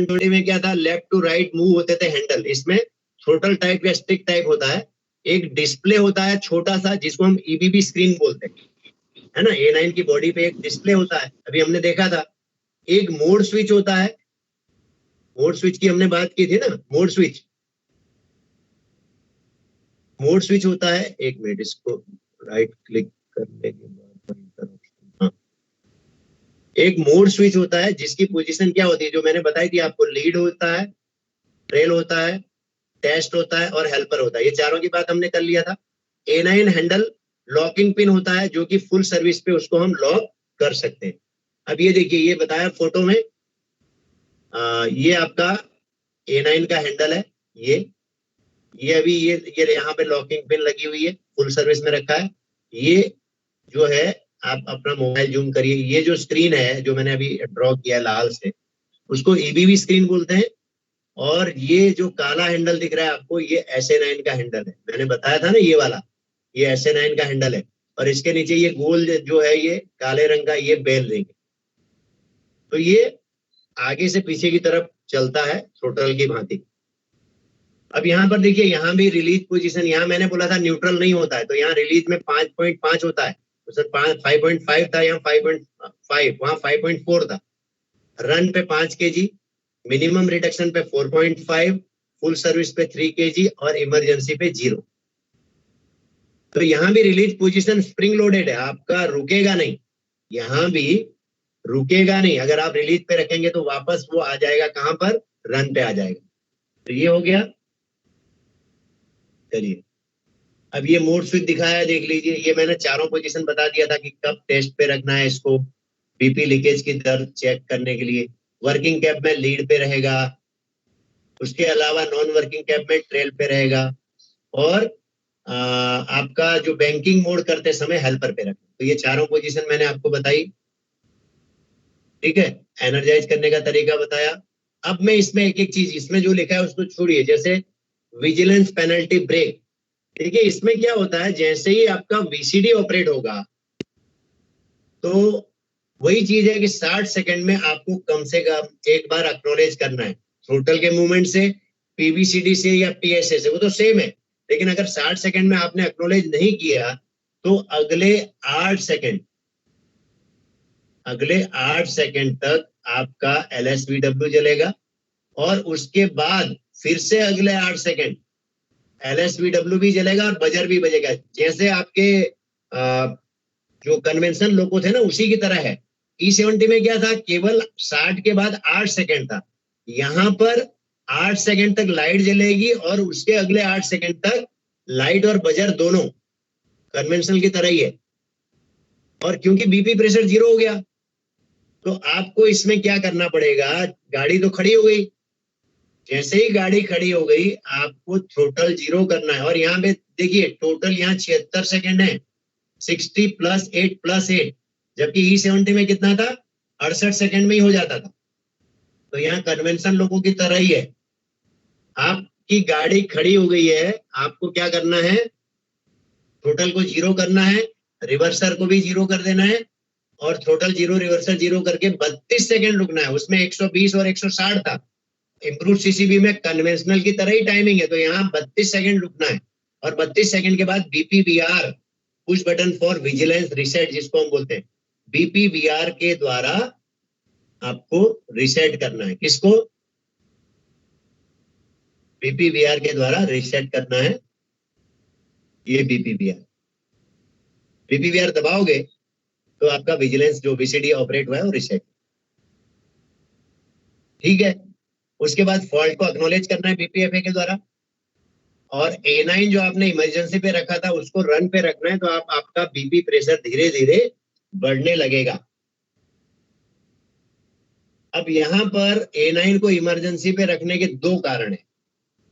120 में क्या था, लेफ्ट टू राइट मूव होते थे हैंडल। इसमें थ्रोटल टाइप या स्टिक टाइप होता है। एक डिस्प्ले होता है छोटा सा जिसको हम ईबीबी स्क्रीन बोलते हैं, है ना। A9 की बॉडी पे एक डिस्प्ले होता है, अभी हमने देखा था। एक मोड स्विच होता है, मोड स्विच की हमने बात की थी ना, मोड स्विच। मोड स्विच होता है, एक मिनट, इसको राइट क्लिक करने के बाद हाँ। एक मोड स्विच होता है जिसकी पोजीशन क्या होती है, जो मैंने बताई थी आपको, लीड होता है, ट्रेल होता है, टेस्ट होता है और हेल्पर होता है। ये चारों की बात हमने कर लिया था। A9 हैंडल लॉकिंग पिन होता है जो कि फुल सर्विस पे उसको हम लॉक कर सकते हैं। अब ये देखिए, ये बताया फोटो में, ये आपका A9 का हैंडल है। ये अभी ये यहाँ पे लॉकिंग पिन लगी हुई है, फुल सर्विस में रखा है। ये जो है, आप अपना मोबाइल जूम करिए, ये जो स्क्रीन है जो मैंने अभी ड्रॉ किया है लाल से, उसको ईबीबी स्क्रीन बोलते हैं। और ये जो काला हैंडल दिख रहा है आपको, ये SA9 का हैंडल है। मैंने बताया था ना, ये वाला, ये SA9 का हैंडल है। और इसके नीचे ये गोल जो है, ये काले रंग का, ये बेल रिंग। तो ये आगे से पीछे की तरफ चलता है थ्रोटल की भांति। अब यहाँ पर देखिए, यहाँ भी रिलीज पोजीशन, यहाँ मैंने बोला था न्यूट्रल नहीं होता है, तो यहाँ रिलीज में 5.5 होता है। तो सर 5.5 था, यहाँ 5.5, वहां 5.4 था। रन पे 5 kg, मिनिमम रिडक्शन पे 4.5, फुल सर्विस पे 3 kg और इमरजेंसी पे 0। तो यहाँ भी रिलीज पोजीशन स्प्रिंग लोडेड है, आपका रुकेगा नहीं, यहाँ भी रुकेगा नहीं। अगर आप रिलीज पे रखेंगे तो वापस वो आ जाएगा कहां पर, रन पे आ जाएगा। तो ये हो गया। चलिए, अब ये मोड स्विच दिखाया, देख लीजिए। ये मैंने चारों पोजीशन बता दिया था कि कब टेस्ट पे रखना है इसको, बीपी लीकेज की दर चेक करने के लिए। वर्किंग कैप में लीड पे रहेगा, उसके अलावा नॉन वर्किंग कैप में ट्रेल पे रहेगा, और आपका जो बैंकिंग मोड करते समय हेल्पर पे रखना। तो ये चारों पोजीशन मैंने आपको बताई, ठीक है। एनर्जाइज करने का तरीका बताया। अब मैं इसमें एक एक चीज, इसमें जो लिखा है उसको छोड़िए, जैसे विजिलेंस पेनल्टी ब्रेक। देखिए, इसमें क्या होता है, जैसे ही आपका वीसीडी ऑपरेट होगा, तो वही चीज है कि 60 सेकंड में आपको कम से कम एक बार एक्नॉलेज करना है, थ्रोटल के मूवमेंट से, पीवीसीडी से या पीएसए से, वो तो सेम है। लेकिन अगर 60 सेकंड में आपने एक्नॉलेज नहीं किया, तो अगले 8 सेकंड तक आपका LSVW जलेगा, और उसके बाद फिर से अगले 8 सेकंड LSVW भी जलेगा और बजर भी बजेगा। जैसे आपके जो कन्वेंशन लोको थे ना, उसी की तरह है। E70 में क्या था, केवल 60 के बाद 8 सेकंड था। यहां पर 8 सेकंड तक लाइट जलेगी और उसके अगले 8 सेकंड तक लाइट और बजर दोनों कन्वेंशनल की तरह ही है। और क्योंकि बीपी प्रेशर 0 हो गया, तो आपको इसमें क्या करना पड़ेगा, गाड़ी तो खड़ी हो गई, जैसे ही गाड़ी खड़ी हो गई आपको थ्रोटल 0 करना है। और यहाँ पे देखिए, टोटल यहाँ 76 सेकंड है, 60 + 8 + 8, जबकि E70 में कितना था, 68 सेकंड में ही हो जाता था। तो यहाँ कन्वेंशन लोगों की तरह ही है। आपकी गाड़ी खड़ी हो गई है, आपको क्या करना है, थ्रोटल को 0 करना है, रिवर्सर को भी 0 कर देना है, और थ्रोटल 0 रिवर्सर 0 करके 32 सेकंड रुकना है। उसमें 120 और 160 था। इम्प्रूव सीसीबी में कन्वेंशनल की तरह ही टाइमिंग है, तो यहाँ 32 सेकंड रुकना है। और 32 सेकंड के बाद BPVR, push button for vigilance reset जिसको हम बोलते हैं, BPVR के द्वारा आपको रिसेट करना है। किसको, BPVR के द्वारा रिसेट करना है। ये BPVR दबाओगे तो आपका विजिलेंस जो VCD ऑपरेट हुआ है वो रिसेट, ठीक है। उसके बाद फॉल्ट को एक्नॉलेज करना है BPFA के द्वारा, और A9 जो आपने इमरजेंसी पे रखा था उसको रन पे रखना है। तो आपका बीपी प्रेशर धीरे धीरे बढ़ने लगेगा। अब यहाँ पर A9 को इमरजेंसी पे रखने के 2 कारण है।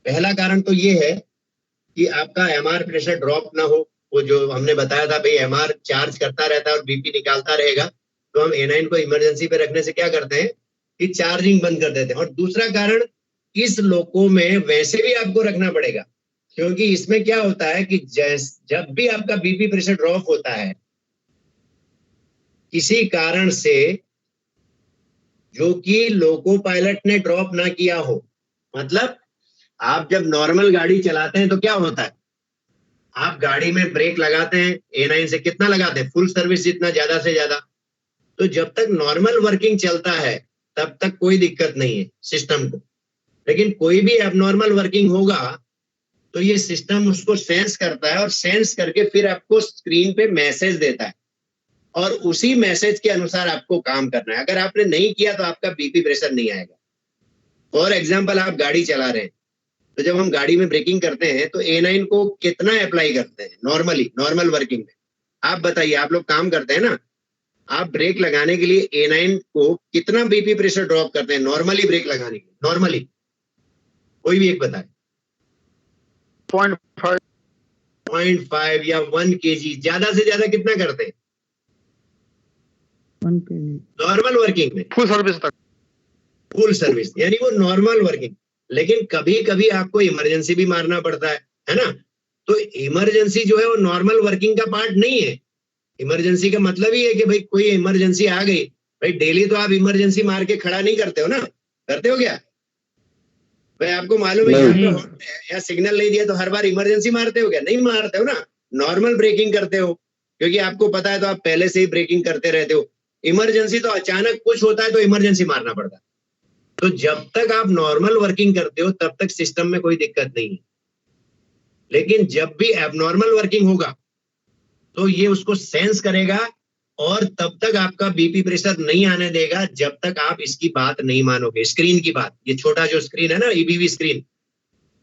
पहला कारण तो ये है कि आपका MR प्रेशर ड्रॉप ना हो। वो जो हमने बताया था भाई, MR चार्ज करता रहता है और बीपी निकालता रहेगा, तो हम A9 को इमरजेंसी पे रखने से क्या करते हैं कि चार्जिंग बंद कर देते हैं। और दूसरा कारण, इस लोको में वैसे भी आपको रखना पड़ेगा, क्योंकि इसमें क्या होता है कि जब भी आपका बीपी प्रेशर ड्रॉप होता है किसी कारण से, जो कि लोको पायलट ने ड्रॉप ना किया हो। मतलब आप जब नॉर्मल गाड़ी चलाते हैं तो क्या होता है, आप गाड़ी में ब्रेक लगाते हैं, A9 से कितना लगाते हैं, फुल सर्विस जितना, ज्यादा से ज्यादा। तो जब तक नॉर्मल वर्किंग चलता है तब तक कोई दिक्कत नहीं है सिस्टम को, लेकिन कोई भी एबनॉर्मल वर्किंग होगा तो ये सिस्टम उसको सेंस करता है और सेंस करके फिर आपको स्क्रीन पे मैसेज देता है और उसी मैसेज के अनुसार आपको काम करना है। अगर आपने नहीं किया तो आपका बीपी प्रेशर नहीं आएगा। फॉर एग्जाम्पल, आप गाड़ी चला रहे हैं तो जब हम गाड़ी में ब्रेकिंग करते हैं तो A9 को कितना अप्लाई करते हैं नॉर्मली, नॉर्मल वर्किंग में? आप बताइए, आप लोग काम करते हैं ना, आप ब्रेक लगाने के लिए A9 को कितना बीपी प्रेशर ड्रॉप करते हैं नॉर्मली ब्रेक लगाने के लिए? नॉर्मली कोई भी एक बताए। 0.5 या 1 kg, ज्यादा से ज्यादा कितना करते हैं 1 kg नॉर्मल वर्किंग में? फुल सर्विस तक, फुल सर्विस यानी वो नॉर्मल वर्किंग। लेकिन कभी कभी आपको इमरजेंसी भी मारना पड़ता है ना? तो इमरजेंसी जो है वो नॉर्मल वर्किंग का पार्ट नहीं है। इमरजेंसी का मतलब ही है कि भाई कोई इमरजेंसी आ गई, भाई डेली तो आप इमरजेंसी मार के खड़ा नहीं करते हो ना, करते हो क्या भाई? आपको मालूम है यहाँ पे या सिग्नल नहीं दिया तो हर बार इमरजेंसी मारते हो क्या? नहीं मारते हो ना, नॉर्मल ब्रेकिंग करते हो, क्योंकि आपको पता है तो आप पहले से ही ब्रेकिंग करते रहते हो। इमरजेंसी तो अचानक कुछ होता है तो इमरजेंसी मारना पड़ता है। तो जब तक आप नॉर्मल वर्किंग करते हो तब तक सिस्टम में कोई दिक्कत नहीं है, लेकिन जब भी एबनॉर्मल वर्किंग होगा तो ये उसको सेंस करेगा और तब तक आपका बीपी प्रेशर नहीं आने देगा जब तक आप इसकी बात नहीं मानोगे, स्क्रीन की बात। ये छोटा जो स्क्रीन है ना, EBV स्क्रीन,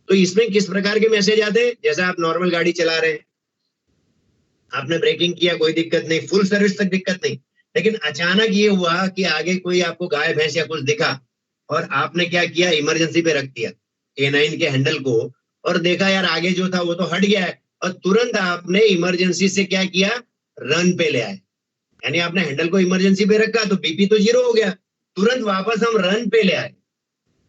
तो इसमें किस प्रकार के मैसेज आते हैं? जैसे आप नॉर्मल गाड़ी चला रहे हैं, आपने ब्रेकिंग किया, कोई दिक्कत नहीं, फुल सर्विस तक दिक्कत नहीं, लेकिन अचानक ये हुआ कि आगे कोई आपको गाय भैंस या कुछ दिखा और आपने क्या किया, इमरजेंसी पे रख दिया A9 के हैंडल को और देखा यार आगे जो था वो तो हट गया है, और तुरंत आपने इमरजेंसी से क्या किया, रन पे ले आए। यानी आपने हैंडल को इमरजेंसी पे रखा तो बीपी तो 0 हो गया, तुरंत वापस हम रन पे ले आए,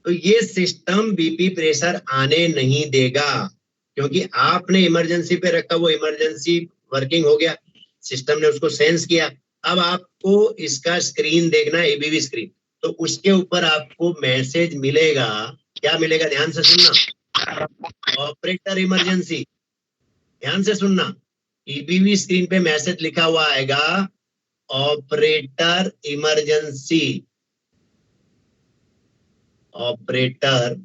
तो ये सिस्टम बीपी प्रेशर आने नहीं देगा, क्योंकि आपने इमरजेंसी पे रखा, वो इमरजेंसी वर्किंग हो गया, सिस्टम ने उसको सेंस किया। अब आपको इसका स्क्रीन देखना है, EBV स्क्रीन, तो उसके ऊपर आपको मैसेज मिलेगा। क्या मिलेगा? ध्यान से सुनना, ऑपरेटर इमरजेंसी। ध्यान से सुनना, EBV स्क्रीन पे मैसेज लिखा हुआ आएगा, operator emergency, operator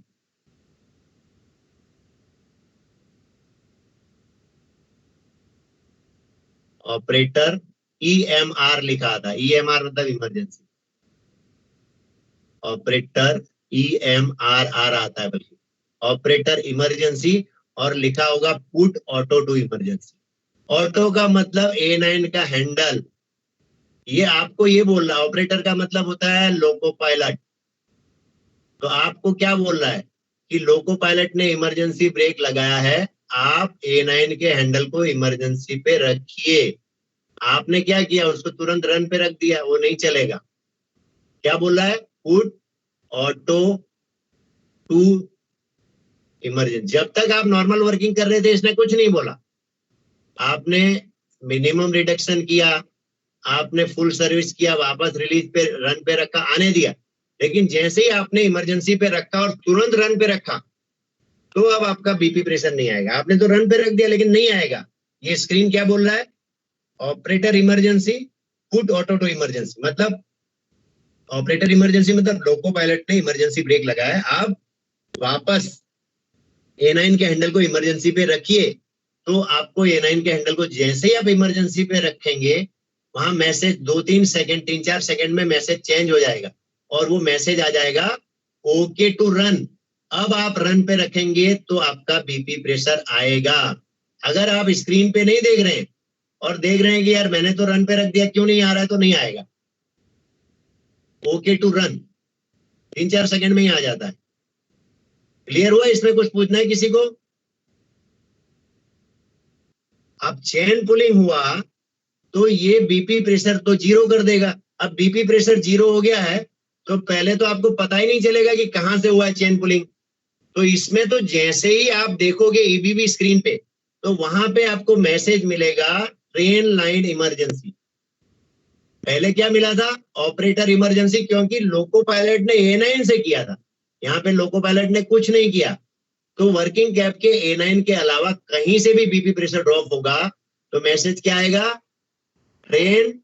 operator EMR लिखा था, EMR मतलब इमरजेंसी, ऑपरेटर EMRR आता है, बल्कि ऑपरेटर इमरजेंसी, और लिखा होगा put auto to emergency. Auto का मतलब A9 का हैंडल, ये आपको ये बोल रहा है। ऑपरेटर का मतलब होता है लोको पायलट, तो आपको क्या बोल रहा है कि लोको पायलट ने इमरजेंसी ब्रेक लगाया है, आप A9 के हैंडल को इमरजेंसी पे रखिए। आपने क्या किया, उसको तुरंत रन पे रख दिया, वो नहीं चलेगा। क्या बोल रहा है? Put auto to emergency. जब तक आप नॉर्मल वर्किंग कर रहे थे इसने कुछ नहीं बोला, आपने मिनिमम रिडक्शन किया, आपने फुल सर्विस किया, वापस रिलीज पे रन पे रखा, आने दिया, लेकिन जैसे ही आपने इमरजेंसी पे रखा और तुरंत रन पे रखा तो अब आपका बीपी प्रेशर नहीं आएगा। आपने तो रन पे रख दिया लेकिन नहीं आएगा। ये स्क्रीन क्या बोल रहा है? Operator emergency, put auto to emergency. मतलब ऑपरेटर इमरजेंसी मतलब लोको पायलट ने इमरजेंसी ब्रेक लगाया है, आप वापस A9 के हैंडल को इमरजेंसी पे रखिए। तो आपको A9 के हैंडल को जैसे ही आप इमरजेंसी पे रखेंगे, वहां मैसेज 2-3 सेकंड, 3-4 सेकंड में मैसेज चेंज हो जाएगा और वो मैसेज आ जाएगा ओके टू रन। अब आप रन पे रखेंगे तो आपका बीपी प्रेशर आएगा। अगर आप स्क्रीन पे नहीं देख रहे हैं और देख रहे हैं कि यार मैंने तो रन पे रख दिया, क्यों नहीं आ रहा है, तो नहीं आएगा। ओके टू रन 3-4 सेकंड में ही आ जाता है। क्लियर हुआ? इसमें कुछ पूछना है किसी को? अब चेन पुलिंग हुआ तो ये बीपी प्रेशर तो 0 कर देगा। अब बीपी प्रेशर 0 हो गया है तो पहले तो आपको पता ही नहीं चलेगा कि कहां से हुआ है चेन पुलिंग। तो इसमें तो जैसे ही आप देखोगे EBV स्क्रीन पे तो वहां पे आपको मैसेज मिलेगा ट्रेन लाइन इमरजेंसी। पहले क्या मिला था? ऑपरेटर इमरजेंसी, क्योंकि लोको पायलट ने A9 से किया था, यहाँ पे लोको पायलट ने कुछ नहीं किया। तो वर्किंग कैप के A9 के अलावा कहीं से भी बीपी प्रेशर ड्रॉप होगा तो मैसेज क्या आएगा? Train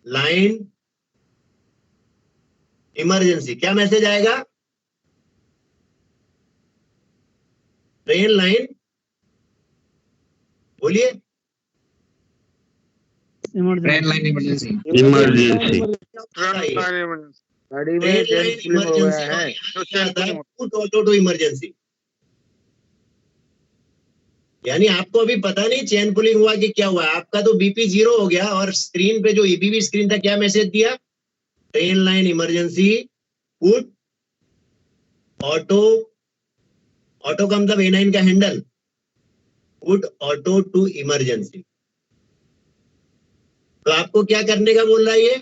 line emergency. क्या मैसेज आएगा? ट्रेन लाइन, बोलिए। Train line emergency. इमरजेंसी। गाड़ी में चेन पुलिंग हो गया है। पुट ऑटो टू इमरजेंसी, यानी आपको अभी पता नहीं चेन पुलिंग हुआ कि क्या हुआ, आपका तो बीपी 0 हो गया और स्क्रीन पे जो ईबीवी स्क्रीन था क्या मैसेज दिया? Train line emergency put auto, auto का मतलब A9 का handle, put auto to emergency. तो आपको क्या करने का बोल रहा है ये?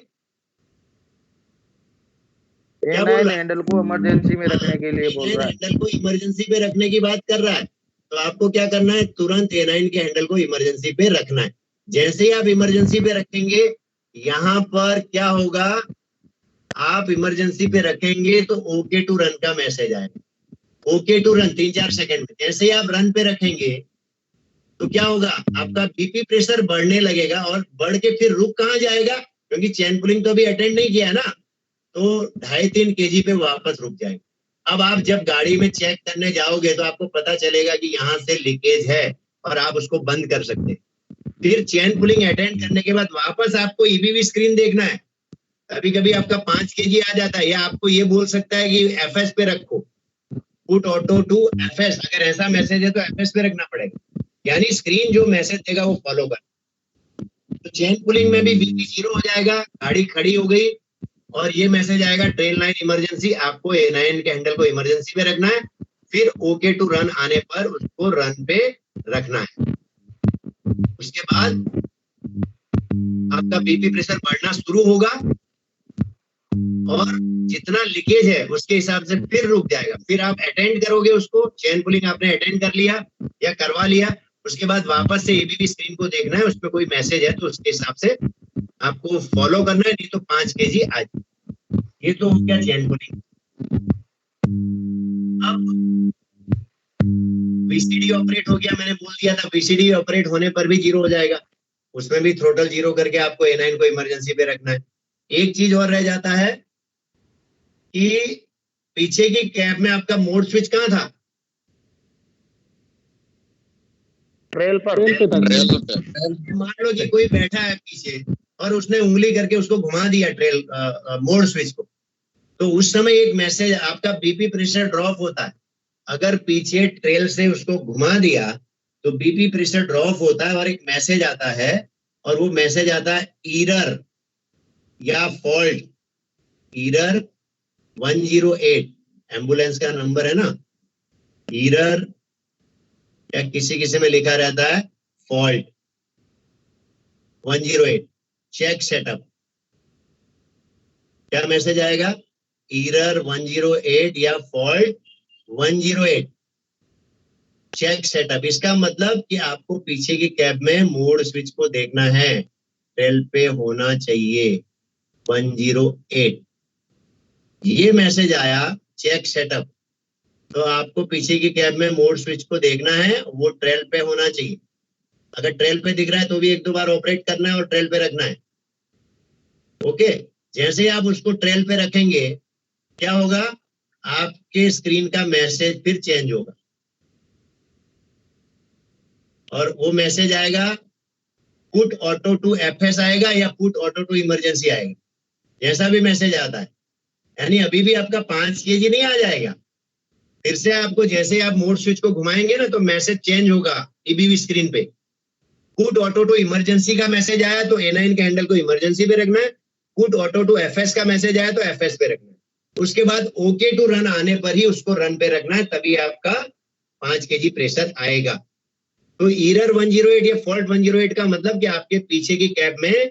क्या बोल रहा है? हैंडल को इमरजेंसी में रखने के लिए बोल रहा है। हैंडल को इमरजेंसी पे रखने की बात कर रहा है। तो आपको क्या करना है? तुरंत A9 के हैंडल को इमरजेंसी पे रखना है। जैसे ही आप इमरजेंसी पे रखेंगे, यहां पर क्या होगा? आप इमरजेंसी पे रखेंगे तो ओके टू रन का मैसेज आएगा। ओके टू रन 3-4 सेकंड में। जैसे ही आप रन पे रखेंगे तो क्या होगा? आपका बीपी प्रेशर बढ़ने लगेगा और बढ़ के फिर रुक कहाँ जाएगा? क्योंकि चेन पुलिंग तो अभी अटेंड नहीं किया है ना, तो 2.5-3 kg पे वापस रुक जाएगा। अब आप जब गाड़ी में चेक करने जाओगे तो आपको पता चलेगा कि यहाँ से लीकेज है और आप उसको बंद कर सकते हैं। फिर चेन पुलिंग अटेंड करने के बाद वापस आपको ईबीवी स्क्रीन देखना है। कभी कभी आपका 5 kg आ जाता है, या आपको ये बोल सकता है कि FS पे रखो, पुट ऑटो टू FS। अगर ऐसा मैसेज है तो FS पे रखना पड़ेगा, यानी स्क्रीन जो मैसेज देगा वो फॉलो कर। तो चेन पुलिंग में भी बीपी 0 हो जाएगा, गाड़ी खड़ी हो गई और ये मैसेज आएगा ट्रेन लाइन इमरजेंसी। आपको A9 के हैंडल को इमरजेंसी पे रखना है, फिर ओके टू रन आने पर उसको रन पे रखना है। उसके बाद आपका बीपी प्रेशर बढ़ना शुरू होगा और जितना लीकेज है उसके हिसाब से फिर रुक जाएगा। फिर आप अटेंड करोगे उसको, चेन पुलिंग आपने अटेंड कर लिया या करवा लिया, उसके बाद वापस से ईबीवी स्क्रीन को देखना है, उसमें कोई मैसेज है तो उसके हिसाब से आपको फॉलो करना है, नहीं तो 5 kg आ जाए। ये तो हो गया चेन पुलिंग। अब VCD ऑपरेट हो गया, मैंने बोल दिया था VCD ऑपरेट होने पर भी 0 हो जाएगा, उसमें भी थ्रोटल 0 करके आपको A9 को इमरजेंसी पे रखना है। एक चीज और रह जाता है कि पीछे की कैब में आपका मोड स्विच कहाँ था? ट्रेल पर। मान लो कि कोई बैठा है पीछे और उसने उंगली करके उसको घुमा दिया ट्रेल मोड स्विच को, तो उस समय एक मैसेज, आपका बीपी प्रेशर ड्रॉप होता है। अगर पीछे ट्रेल से उसको घुमा दिया तो बीपी प्रेशर ड्रॉप होता है और एक मैसेज आता है, और वो मैसेज आता है एरर या फॉल्ट। एरर 108 एम्बुलेंस का नंबर है ना, एरर या किसी किसी में लिखा रहता है फॉल्ट 108, चेक सेटअप। क्या मैसेज आएगा? एरर 108 या फॉल्ट 108, चेक सेटअप। इसका मतलब कि आपको पीछे की कैब में मोड स्विच को देखना है, ट्रेल पे होना चाहिए 108। ये मैसेज आया चेक सेटअप, तो आपको पीछे की कैब में मोड स्विच को देखना है, वो ट्रेल पे होना चाहिए। अगर ट्रेल पे दिख रहा है तो भी 1-2 बार ऑपरेट करना है और ट्रेल पे रखना है। ओके, जैसे ही आप उसको ट्रेल पे रखेंगे क्या होगा? आपके स्क्रीन का मैसेज फिर चेंज होगा और वो मैसेज आएगा पुट ऑटो टू FS आएगा या पुट ऑटो टू इमरजेंसी आएगा, जैसा भी मैसेज आता है। यानी अभी भी आपका 5 kg नहीं आ जाएगा। फिर से आपको जैसे आप मोड स्विच को घुमाएंगे ना तो मैसेज चेंज होगा ईबीवी स्क्रीन पे। पुट ऑटो टू इमरजेंसी का मैसेज आया तो A9 के हैंडल को इमरजेंसी पे रखना है, पुट ऑटो टू FS का मैसेज आया तो FS पे रखना है। उसके बाद ओके टू रन आने पर ही उसको रन पे रखना है, तभी आपका 5 kg प्रेशर आएगा। तो एरर 108 या फॉल्ट 108 का मतलब कि आपके पीछे की कैब में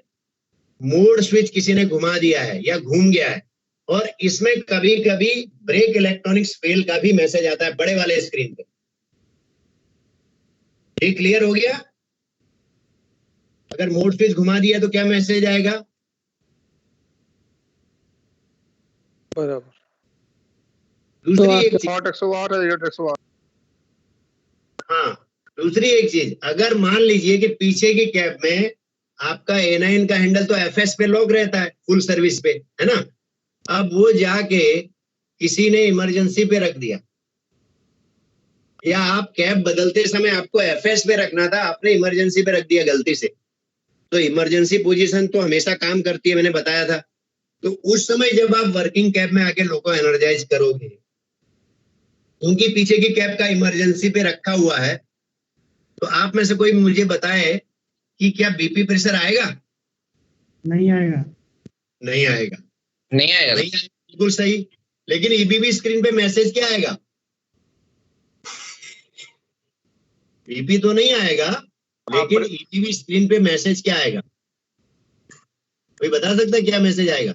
मोड स्विच किसी ने घुमा दिया है या घूम गया है, और इसमें कभी कभी ब्रेक इलेक्ट्रॉनिक्स फेल का भी मैसेज आता है बड़े वाले स्क्रीन पे। ये क्लियर हो गया? अगर मोड स्विच घुमा दिया तो क्या मैसेज आएगा? बराबर। दूसरी एक चीज, 108 है, 108। हाँ दूसरी एक चीज, अगर मान लीजिए कि पीछे की कैब में आपका A9 का हैंडल तो FS पे लॉक रहता है फुल सर्विस पे, है ना? अब वो जाके किसी ने इमरजेंसी पे रख दिया, या आप कैब बदलते समय आपको FS पे रखना था, आपने इमरजेंसी पे रख दिया गलती से, तो इमरजेंसी पोजीशन तो हमेशा काम करती है, मैंने बताया था। तो उस समय जब आप वर्किंग कैब में आके लोको एनर्जाइज करोगे, उनकी पीछे की कैब का इमरजेंसी पे रखा हुआ है, तो आप में से कोई मुझे बताए कि क्या BP प्रेशर आएगा? नहीं आएगा। नहीं आएगा। नहीं आएगा। नहीं आएगा, बिल्कुल सही। लेकिन EBB स्क्रीन पे मैसेज क्या आएगा? BP तो नहीं आएगा, लेकिन EBB स्क्रीन पे मैसेज क्या आएगा? कोई बता सकता है क्या मैसेज आएगा?